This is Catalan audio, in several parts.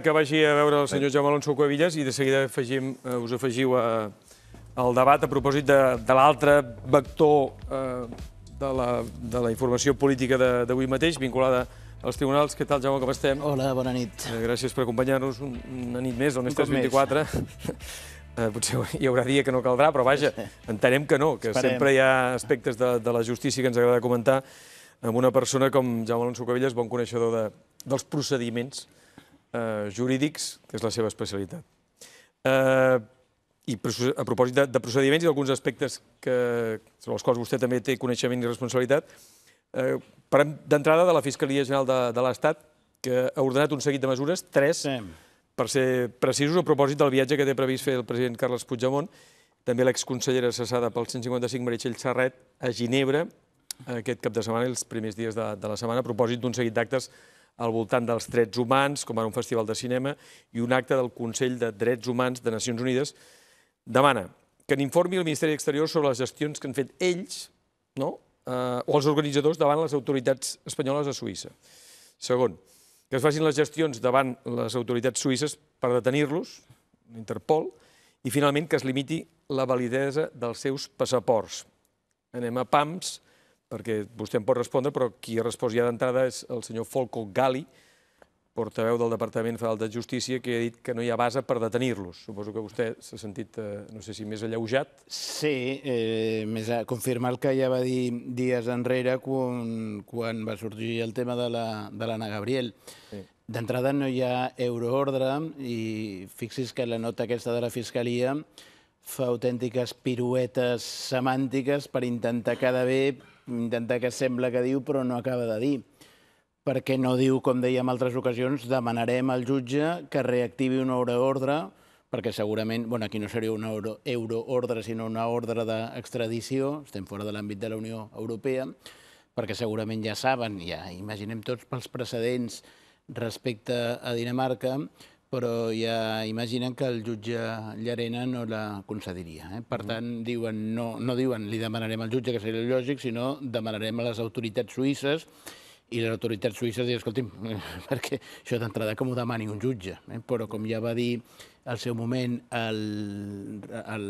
que vagi a veure el senyor Jaume Alonso Cuevillas i de seguida us afegiu al debat a propòsit de l'altre vector de la informació política d'avui mateix, vinculada als tribunals. Què tal, Jaume, com estem? Hola, bona nit. Gràcies per acompanyar-nos una nit més, el Més 324. Potser hi haurà dia que no caldrà, però vaja, entenem que no, que sempre hi ha aspectes de la justícia que ens agrada comentar amb una persona com Jaume Alonso Cuevillas, bon coneixedor dels procediments jurídics, que és la seva especialitat. I a propòsit de procediments i d'alguns aspectes sobre els quals vostè també té coneixement i responsabilitat, parlem d'entrada de la Fiscalia General de l'Estat, que ha ordenat un seguit de mesures, 3, per ser precisos, a propòsit del viatge que té previst fer el president Carles Puigdemont, també l'exconsellera cessada pel 155, Meritxell Serret, a Ginebra, aquest cap de setmana i els primers dies de la setmana, a propòsit d'un seguit d'actes al voltant dels drets humans, com ara un festival de cinema, i un acte del Consell de Drets Humans de Nacions Unides. Demana que n'informi el Ministeri d'Exteriors sobre les gestions que han fet ells, o els organitzadors, davant les autoritats espanyoles a Suïssa. Segon, que es facin les gestions davant les autoritats suïsses per detenir-los, Interpol, i finalment que es limiti la validesa dels seus passaports. Anem a pams, perquè vostè em pot respondre, però qui ha respost ja d'entrada és el senyor Folco Gali, portaveu del Departament Federal de Justícia, que ha dit que no hi ha base per detenir-los. Suposo que vostè s'ha sentit, no sé si més alleujat. Sí, confirmar el que ja va dir dies enrere quan va sorgir el tema de l'Anna Gabriel. D'entrada no hi ha euroordre i fixi's que la nota aquesta de la Fiscalia fa autèntiques piruetes semàntiques per intentar quedar bé, intentar que sembla que diu però no acaba de dir. Perquè no diu, com dèiem en altres ocasions, demanarem al jutge que reactivi un euroordre, perquè segurament, bueno, aquí no seria un euroordre, sinó una ordre d'extradició, estem fora de l'àmbit de la Unió Europea, perquè segurament ja saben, ja imaginem tots pels precedents respecte a Dinamarca, però ja imaginen que el jutge Llarena no la concediria. Per tant, no diuen li demanarem al jutge, que seria lògic, sinó demanarem a les autoritats suïsses, i les autoritats suïsses diuen, escolti'm, perquè això d'entrada que m'ho demani un jutge. Però com ja va dir al seu moment el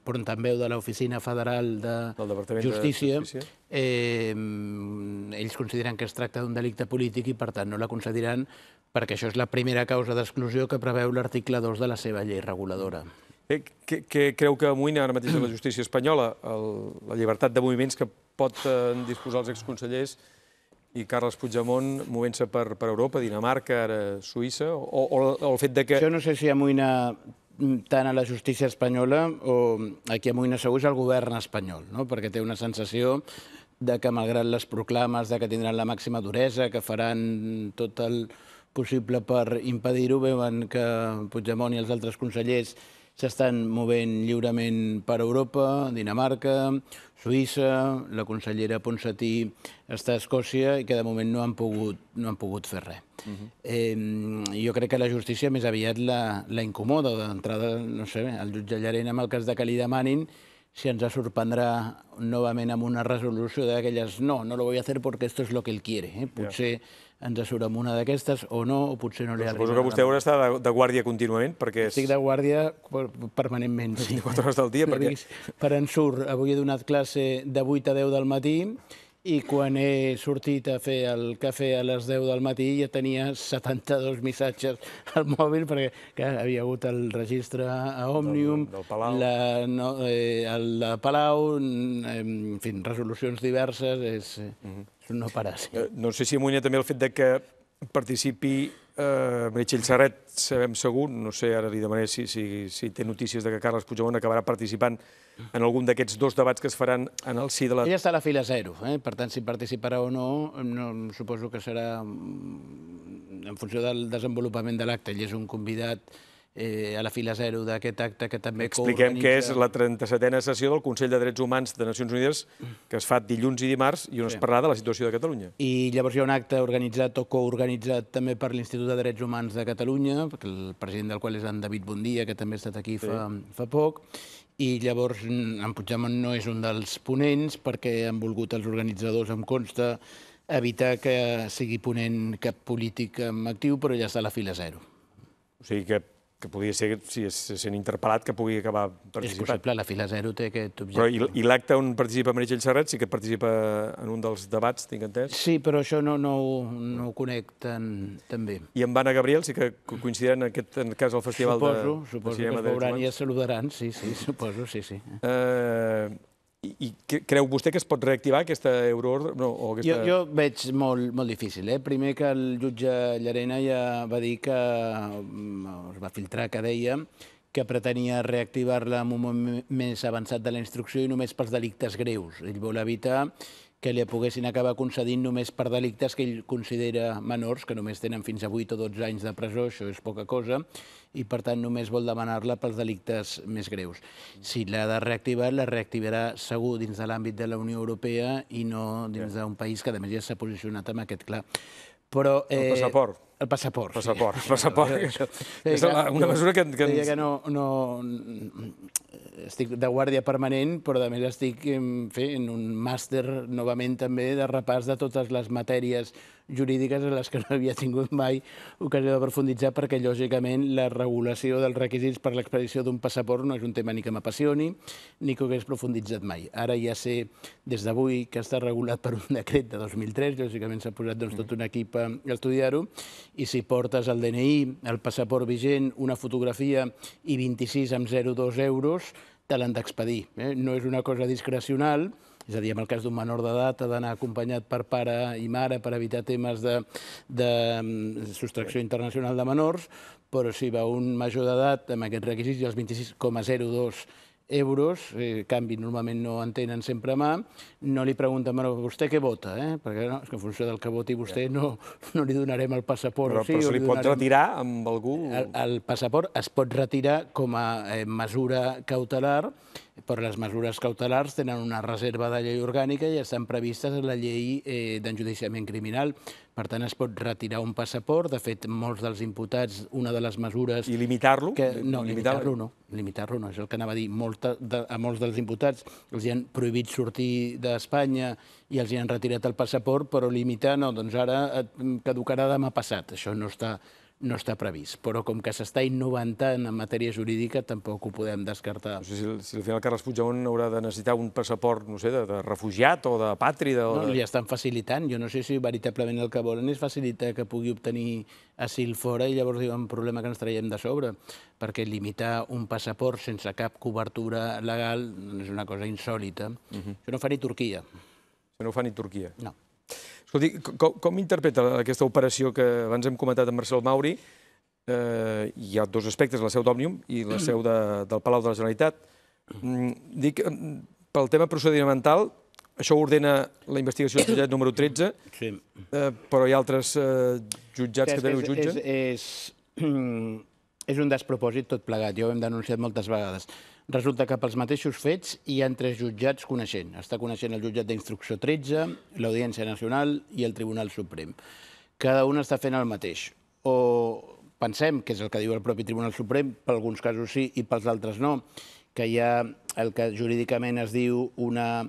portaveu de l'Oficina Federal de Justícia, ells consideren que es tracta d'un delicte polític i per tant no la concediran, perquè això és la primera causa d'exclusió que preveu l'article 2 de la seva llei reguladora. Què creu que amoïna ara mateix la justícia espanyola? La llibertat de moviments que pot disposar els exconsellers i Carles Puigdemont movent-se per Europa, Dinamarca, ara Suïssa, o el fet que... Jo no sé si amoïna tant a la justícia espanyola o a qui amoïna segur és el govern espanyol, perquè té una sensació que malgrat les proclames que tindran la màxima duresa, que faran tot el possible per impedir-ho, veuen que Puigdemont i els altres consellers s'estan movent lliurement per Europa, Dinamarca, Suïssa, la consellera Ponsatí està a Escòcia i que de moment no han pogut fer res. Jo crec que la justícia més aviat la incomoda. D'entrada, no sé, el jutge Llarena, en el cas que li demanin, si ens sorprendrà novament amb una resolució d'aquelles no lo voy a hacer porque esto es lo que él quiere. Potser ens surt amb una d'aquestes o no, o potser no li arriba. Suposo que vostè haurà d'estar de guàrdia contínuament, perquè... Estic de guàrdia permanentment, sí. 24 hores del dia, perquè... Per ensurt, avui he donat classe de 8 a 10 del matí i quan he sortit a fer el cafè a les 10 del matí ja tenia 72 missatges al mòbil perquè havia hagut el registre a Òmnium, el de Palau, en fi, resolucions diverses, és no parar. No sé si amoïna també el fet que participi Meritxell Serret, sabem segur, no sé, ara li demanaré si té notícies que Carles Puigdemont acabarà participant en algun d'aquests dos debats que es faran en el si de la... Ella està a la fila 0, per tant, si participarà o no, suposo que serà en funció del desenvolupament de l'acte. Ell és un convidat a la fila 0 d'aquest acte que també coorganitza... Expliquem que és la 37a sessió del Consell de Drets Humans de Nacions Unides que es fa dilluns i dimarts i on es parlarà de la situació de Catalunya. I llavors hi ha un acte organitzat o coorganitzat també per l'Institut de Drets Humans de Catalunya, el president del qual és en David Bondia, que també ha estat aquí fa poc, i llavors en Puigdemont no és un dels ponents perquè han volgut els organitzadors, em consta, evitar que sigui ponent cap polític actiu, però ja està a la fila 0. O sigui que podria ser, si és sent interpel·lat, que pugui acabar És participant. possible, la fila zero té aquest Però objecte. i l'acte on participa Meritxell Serret sí que participa en un dels debats, tinc entès? Sí, però això no ho conec tan bé. I amb Anna Gabriel sí que coincidiran en aquest cas al Festival de Suposo que Cinema es de veuran i Drets es saludaran, sí, suposo, sí. Humans. I creu vostè que es pot reactivar aquesta euroordre? No, o aquesta... Jo veig molt difícil. Primer que el jutge Llarena ja va dir que, es va filtrar que deia que pretenia reactivar-la en un moment més avançat de la instrucció i només pels delictes greus. Ell vol evitar que li poguessin acabar concedint només per delictes que ell considera menors, que només tenen fins a 8 o 12 anys de presó, això és poca cosa, i per tant només vol demanar-la pels delictes més greus. Si l'ha de reactivar, la reactivarà segur dins de l'àmbit de la Unió Europea i no dins d'un país que a més ja s'ha posicionat amb aquest clar. Però, El passaport. El passaport. Passaport. És una mesura que... Deia que no... Estic de guàrdia permanent, però a més estic en un màster novament també de repàs de totes les matèries jurídiques en les que no havia tingut mai ocasió de profunditzar, perquè lògicament la regulació dels requisits per a l'expedició d'un passaport no és un tema ni que m'apassioni ni que ho hagués profunditzat mai. Ara ja sé des d'avui que està regulat per un decret de 2003, lògicament s'ha posat tot un equip a estudiar-ho, i si portes el DNI, el passaport vigent, una fotografia i 26 amb 0,2 euros, te l'han d'expedir. No és una cosa discrecional, és a dir, en el cas d'un menor d'edat ha d'anar acompanyat per pare i mare per evitar temes de sostracció internacional de menors, però si va un major d'edat amb aquests requisits i els 26,02 euros, canvi normalment no en tenen sempre a mà, no li pregunten, però vostè què vota? Perquè és que en funció del que voti vostè no li donarem el passaport. Però se li pot retirar amb algú? El passaport es pot retirar com a mesura cautelar, però les mesures cautelars tenen una reserva de llei orgànica i estan previstes en la llei d'enjudiciament criminal. Per tant, es pot retirar un passaport. De fet, molts dels imputats, una de les mesures... I limitar-lo? No, limitar-lo no. Limitar-lo no, és el que anava a dir. A molts dels imputats els han prohibit sortir d'Espanya i els han retirat el passaport, però limitar no, doncs ara caducarà demà passat. Això no està previst. Però com que s'està innovant tant en matèria jurídica, tampoc ho podem descartar. No sé si al final Carles Puigdemont haurà de necessitar un passaport, no sé, de refugiat o de pàtrida. No, li estan facilitant. Jo no sé si veritablement el que volen és facilitar que pugui obtenir asil fora i llavors diuen un problema que ens traiem de sobre, perquè limitar un passaport sense cap cobertura legal és una cosa insòlita. Això no fa ni Turquia. Això no ho fa ni Turquia. No. Escolti, com interpreta aquesta operació que abans hem comentat amb Marcel Mauri? Hi ha dos aspectes, la seu d'Òmnium i la seu del Palau de la Generalitat. Dic, pel tema procedimental, això ordena la investigació del jutjat número 13, però hi ha altres jutjats que també ho jutgen? És un despropòsit tot plegat, ja ho hem denunciat moltes vegades. Resulta que pels mateixos fets hi ha 3 jutjats coneixent. Està coneixent el jutjat d'instrucció 13, l'Audiència Nacional i el Tribunal Suprem. Cada un està fent el mateix. O pensem, que és el que diu el propi Tribunal Suprem, per alguns casos sí i pels altres no, que hi ha el que jurídicament es diu una...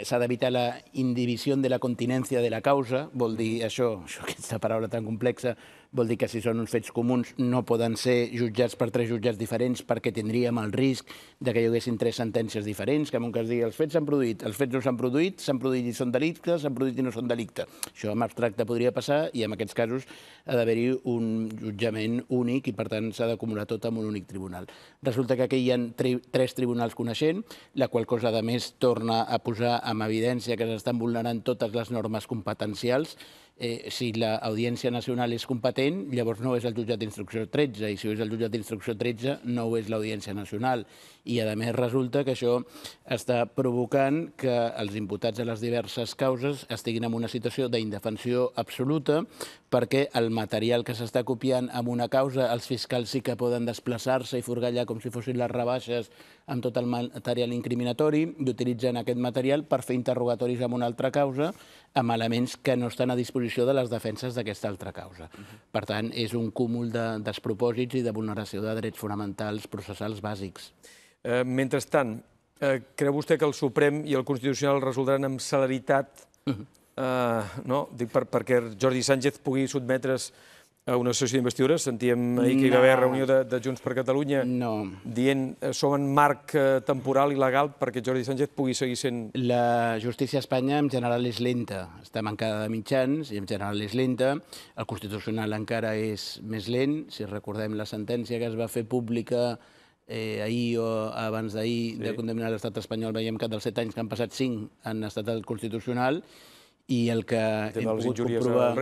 s'ha d'evitar la indivisió de la continència de la causa, vol dir això, aquesta paraula tan complexa, vol dir que si són uns fets comuns no poden ser jutjats per 3 jutjats diferents perquè tindríem el risc de que hi haguessin 3 sentències diferents, que en un cas digui els fets s'han produït, els fets no s'han produït i són delictes, s'han produït i no són delicte. Això en abstracte podria passar i en aquests casos ha d'haver-hi un jutjament únic i per tant s'ha d'acumular tot en un únic tribunal. Resulta que aquí hi ha 3 tribunals coneixent, la qual cosa a més torna a posar en evidència que s'estan vulnerant totes les normes competencials. Si l'Audiència Nacional és competent, llavors no és el jutjat d'instrucció 13, i si és el jutjat d'instrucció 13 no ho és l'Audiència Nacional. I a més resulta que això està provocant que els imputats a les diverses causes estiguin en una situació d'indefensió absoluta perquè el material que s'està copiant en una causa, els fiscals sí que poden desplaçar-se i forgallar com si fossin les rebaixes amb tot el material incriminatori i utilitzen aquest material per fer interrogatoris en una altra causa amb elements que no estan a disposició de les defenses d'aquesta altra causa. Per tant, és un cúmul de despropòsits i de vulneració de drets fonamentals processals bàsics. Mentrestant, creu vostè que el Suprem i el Constitucional resoldran amb celeritat, perquè Jordi Sánchez pugui sotmetre's a una sessió d'investidura. Sentíem ahir que hi va haver reunió de Junts per Catalunya dient som en marc temporal i legal perquè Jordi Sánchez pugui seguir sent... La justícia a Espanya en general és lenta, està mancada de mitjans i en general és lenta. El Constitucional encara és més lent. Si recordem la sentència que es va fer pública ahir o abans d'ahir de condemnar l'estat espanyol, veiem que dels 7 anys que han passat 5 han estat al Constitucional i el que hem pogut comprovar...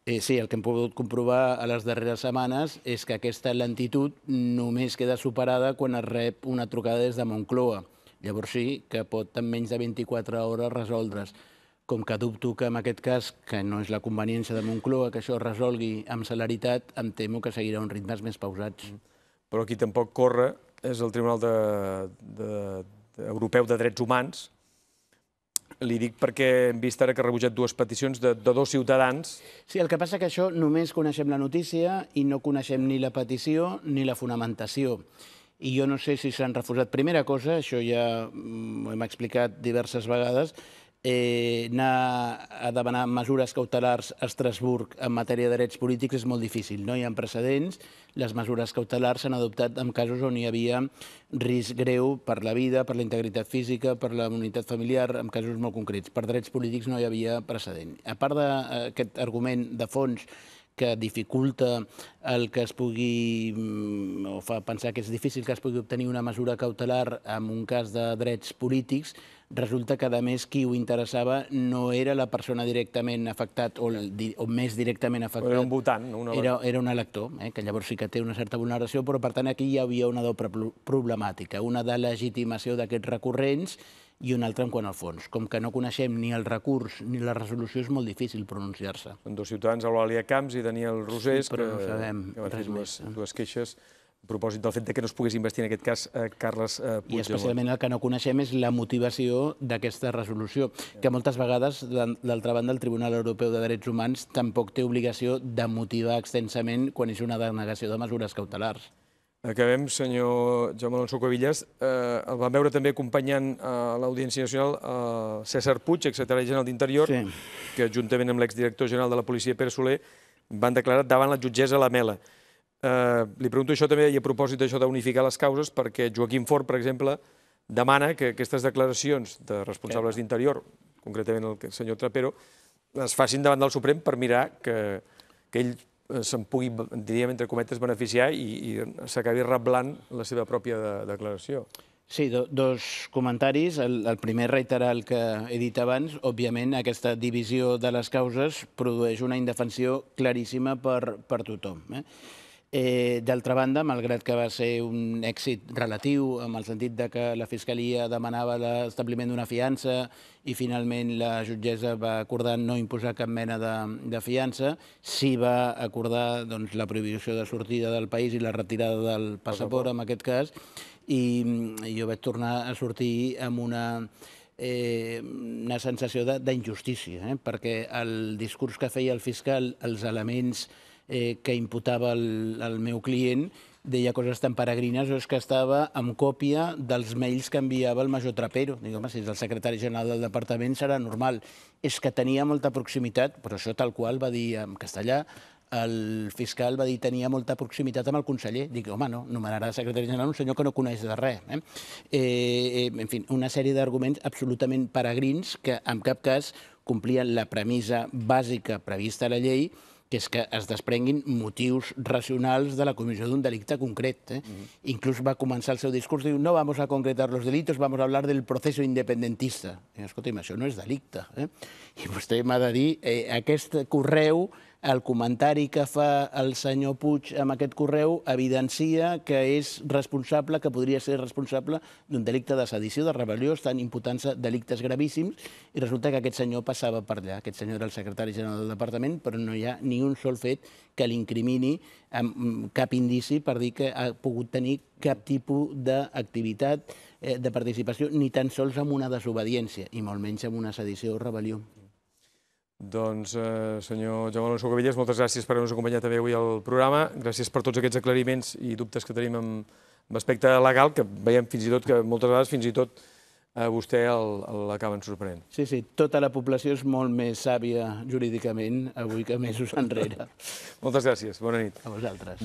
Sí, el que hem pogut comprovar a les darreres setmanes és que aquesta lentitud només queda superada quan es rep una trucada des de Moncloa. Llavors sí que pot en menys de 24 hores resoldre's. Com que dubto que en aquest cas, que no és la conveniència de Moncloa, que això es resolgui amb celeritat, em temo que seguirà uns ritmes més pausats. Però qui tampoc corre és el Tribunal Europeu de Drets Humans. Li dic perquè hem vist ara que ha rebutjat 2 peticions de 2 ciutadans. Sí, el que passa que això només coneixem la notícia i no coneixem ni la petició ni la fonamentació. I jo no sé si s'han refusat. Primera cosa, això ja ho hem explicat diverses vegades, anar a demanar mesures cautelars a Estrasburg en matèria de drets polítics és molt difícil. No hi ha precedents. Les mesures cautelars s'han adoptat en casos on hi havia risc greu per la vida, per la integritat física, per la unitat familiar, en casos molt concrets. Per drets polítics no hi havia precedent. A part d'aquest argument de fons que dificulta el que es pugui, o fa pensar que és difícil que es pugui obtenir una mesura cautelar en un cas de drets polítics, resulta que, a més, qui ho interessava no era la persona directament afectat o més directament afectat. Era un votant. Era un elector, que llavors sí que té una certa vulneració, però, per tant, aquí hi havia una doble problemàtica, una de legitimació d'aquests recurrents i una altra en quant al fons. Com que no coneixem ni el recurs ni la resolució, és molt difícil pronunciar-se. Són 2 ciutadans, Eulàlia Camps i Daniel Rosés, però no sabem res més. 2 queixes a propòsit del fet que no es pogués investigar en aquest cas Carles Puigdemont. I especialment el que no coneixem és la motivació d'aquesta resolució, que moltes vegades, d'altra banda, el Tribunal Europeu de Drets Humans tampoc té obligació de motivar extensament quan és una denegació de mesures cautelars. Acabem, senyor Jaume Alonso Cuevillas. El vam veure també acompanyant a l'Audiència Nacional César Puig, exsecretari general d'Interior, que juntament amb l'exdirector general de la policia, Pere Soler, van declarar davant la jutgessa Lamela. Li pregunto això també i a propòsit d'això d'unificar les causes, perquè Joaquim Forn, per exemple, demana que aquestes declaracions de responsables d'Interior, concretament el senyor Trapero, es facin davant del Suprem per mirar que ell se'n pugui, diríem, entre cometes, beneficiar i s'acabi reblant la seva pròpia declaració. Sí, 2 comentaris. El primer, reiterar el que he dit abans. Òbviament, aquesta divisió de les causes produeix una indefensió claríssima per tothom. D'altra banda, malgrat que va ser un èxit relatiu, en el sentit que la Fiscalia demanava l'establiment d'una fiança i finalment la jutgessa va acordar no imposar cap mena de fiança, sí va acordar la prohibició de sortida del país i la retirada del passaport, en aquest cas, i jo vaig tornar a sortir amb una sensació d'injustícia, perquè el discurs que feia el fiscal, els elements que imputava el meu client, deia coses tan peregrines, o és que estava amb còpia dels mails que enviava el major Trapero. Dic, home, si és el secretari general del departament serà normal. És que tenia molta proximitat, però això tal qual va dir en castellà, el fiscal va dir que tenia molta proximitat amb el conseller. Dic, home, no, nomenarà secretari general un senyor que no coneix de res. En fi, una sèrie d'arguments absolutament peregrins que en cap cas complien la premissa bàsica prevista a la llei, que és que es desprenguin motius racionals de la comissió d'un delicte concret. Inclús va començar el seu discurs, diu, no vamos a concretar los delitos, vamos a hablar del proceso independentista. Escolta'm, això no és delicte. I vostè m'ha de dir, aquest correu, el comentari que fa el senyor Puig amb aquest correu evidencia que és responsable, que podria ser responsable d'un delicte de sedició, de rebel·lió, estan imputant-se delictes gravíssims, i resulta que aquest senyor passava per allà. Aquest senyor era el secretari general del departament, però no hi ha ni un sol fet que l'incrimini amb cap indici per dir que ha pogut tenir cap tipus d'activitat, de participació, ni tan sols amb una desobediència, i molt menys amb una sedició o rebel·lió. Doncs, senyor Jaume Alonso Cuevillas, moltes gràcies per haver-nos acompanyat també avui al programa. Gràcies per tots aquests aclariments i dubtes que tenim amb aspecte legal, que veiem fins i tot que moltes vegades fins i tot vostè l'acaben sorprenent. Sí, tota la població és molt més sàvia jurídicament avui que mesos enrere. Moltes gràcies, bona nit. A vosaltres.